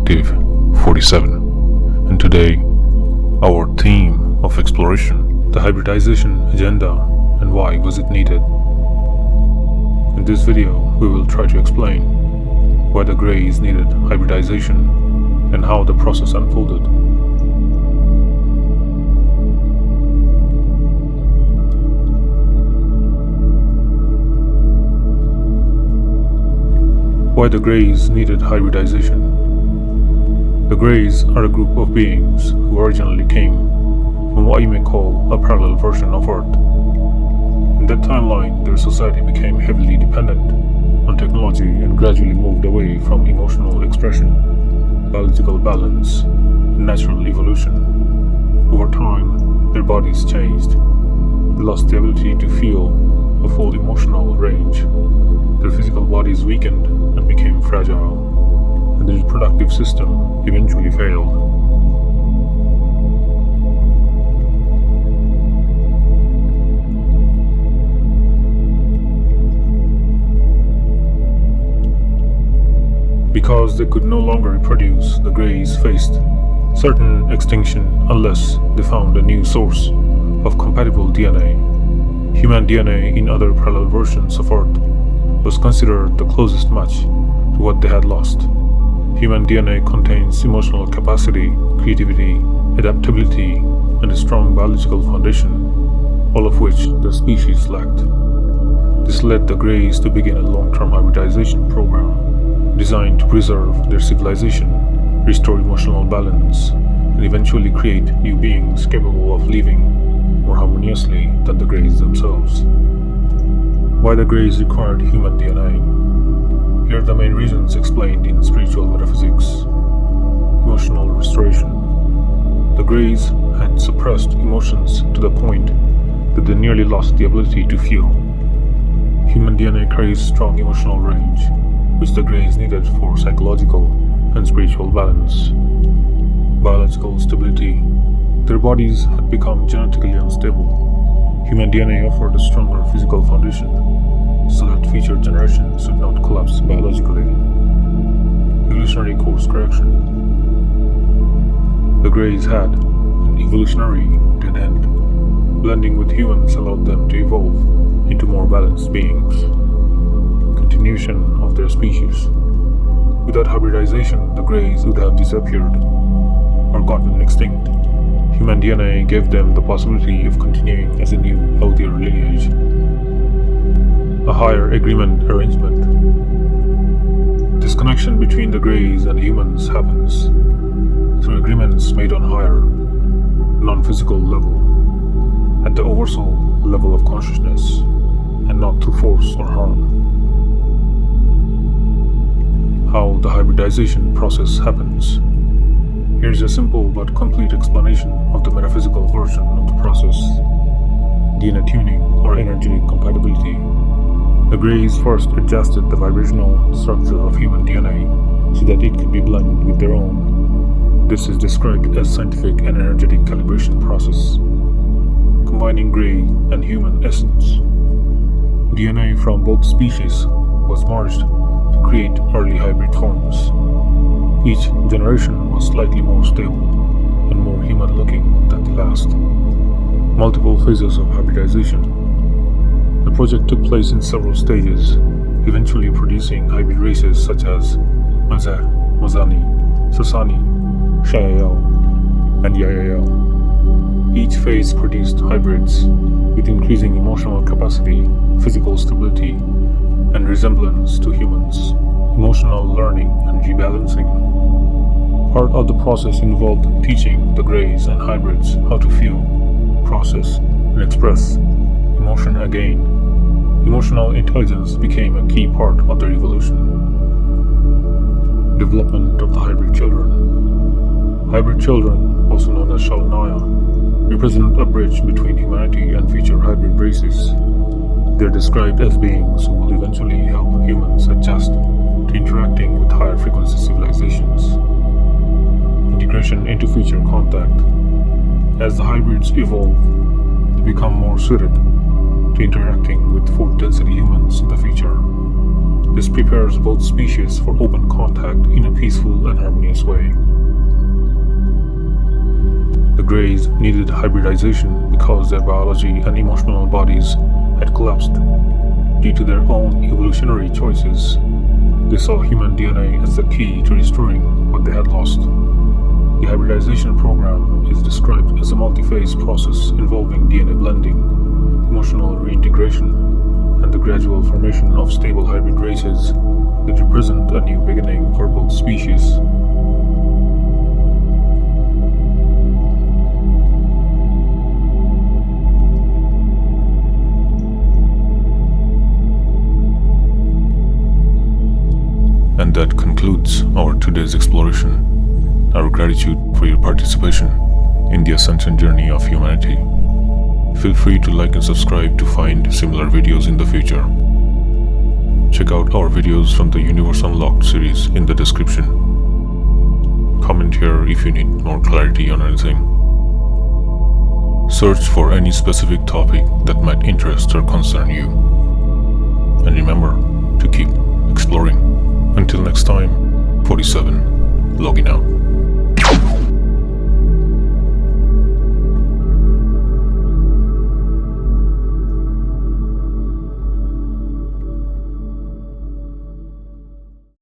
Perspective 47, and today our theme of exploration, the hybridization agenda and why was it needed. In this video we will try to explain why the Greys needed hybridization and how the process unfolded. Why the Greys needed hybridization. The Greys are a group of beings who originally came from what you may call a parallel version of Earth. In that timeline, their society became heavily dependent on technology and gradually moved away from emotional expression, biological balance, and natural evolution. Over time, their bodies changed. They lost the ability to feel a full emotional range. Their physical bodies weakened and became fragile, and the reproductive system eventually failed. Because they could no longer reproduce, the Greys faced certain extinction unless they found a new source of compatible DNA. Human DNA in other parallel versions of Earth was considered the closest match to what they had lost. Human DNA contains emotional capacity, creativity, adaptability, and a strong biological foundation, all of which the species lacked. This led the Greys to begin a long-term hybridization program designed to preserve their civilization, restore emotional balance, and eventually create new beings capable of living more harmoniously than the Greys themselves. Why the Greys required human DNA. Here are the main reasons explained in spiritual metaphysics. Emotional restoration. The Greys had suppressed emotions to the point that they nearly lost the ability to feel. Human DNA carries strong emotional range, which the Greys needed for psychological and spiritual balance. Biological stability. Their bodies had become genetically unstable. Human DNA offered a stronger physical foundation so that future generations would not collapse biologically. Evolutionary course correction. The Greys had an evolutionary dead end. Blending with humans allowed them to evolve into more balanced beings. Continuation of their species. Without hybridization, the Greys would have disappeared or gotten extinct. Human DNA gave them the possibility of continuing as a new, healthier lineage. A higher agreement arrangement. This connection between the Greys and humans happens through agreements made on higher, non-physical level, at the oversoul level of consciousness, and not through force or harm. How the hybridization process happens. Here's a simple but complete explanation of the metaphysical version of the process: DNA tuning or energetic compatibility. The Greys first adjusted the vibrational structure of human DNA so that it could be blended with their own. This is described as scientific and energetic calibration process, combining Grey and human essence. DNA from both species was merged to create early hybrid forms. Each generation was slightly more stable and more human-looking than the last. Multiple phases of hybridization. The project took place in several stages, eventually producing hybrid races such as Maza, Mazani, Sasani, Shayael, and Yayael. Each phase produced hybrids with increasing emotional capacity, physical stability, and resemblance to humans, emotional learning and rebalancing. Part of the process involved teaching the Greys and hybrids how to feel, process, and express emotion again. Emotional intelligence became a key part of their evolution. Development of the hybrid children. Hybrid children, also known as Shalnaya, represent a bridge between humanity and future hybrid races. They are described as beings who will eventually help humans adjust to interacting with higher frequency civilizations. Integration into future contact. As the hybrids evolve, they become more suited to interacting with fourth density humans in the future. This prepares both species for open contact in a peaceful and harmonious way. The Greys needed hybridization because their biology and emotional bodies had collapsed due to their own evolutionary choices. They saw human DNA as the key to restoring what they had lost. The hybridization program is described as a multi-phase process involving DNA blending, emotional reintegration, and the gradual formation of stable hybrid races that represent a new beginning for both species. And that concludes our today's exploration. Our gratitude for your participation in the ascension journey of humanity. Feel free to like and subscribe to find similar videos in the future. Check out our videos from the Universe Unlocked series in the description. Comment here if you need more clarity on anything. Search for any specific topic that might interest or concern you. And remember to keep exploring. Until next time, 47, logging out.